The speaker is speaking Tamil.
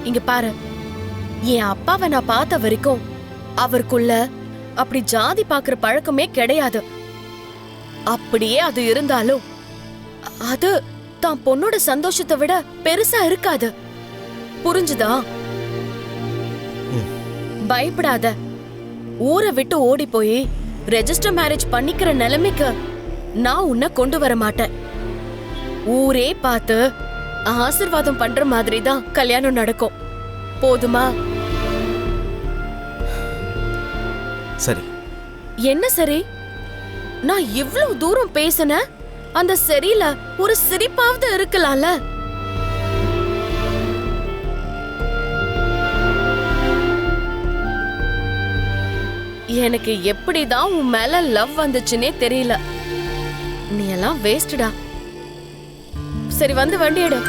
இங்க பாரு, என் அப்பாவை நான் பார்த்த வரைக்கும் அவருக்குள்ள அப்படி ஜாதி பாக்குற பழக்கமே கிடையாது. அப்படியே அது இருந்தாலும் அது தான் பொண்ணோட சந்தோஷத்தை விட பெருசா இருக்காது. புரிஞ்சுதா? பயப்படாத. ஊரை விட்டு ஓடி போய் ரெஜிஸ்டர் மேரேஜ் பண்ணிக்கிற நிலைமைக்கு நான் உன்னை கொண்டு வர மாட்டேன். ஊரே பார்த்து ஆசீர்வாதம் பண்ற மாதிரி தான் கல்யாணம் நடக்கும். போதுமா? சரி. என்ன சரி? நான் இவ்வளவு தூரம் பேசின அந்த சரியில ஒரு சிரிப்பாவது இருக்கலாம்ல? எனக்கு எப்படிதான் உன் மேல லவ் வந்துச்சுன்னே தெரியல. நீ எல்லாம் வேஸ்டா. சரி, வந்து வண்டி எடு.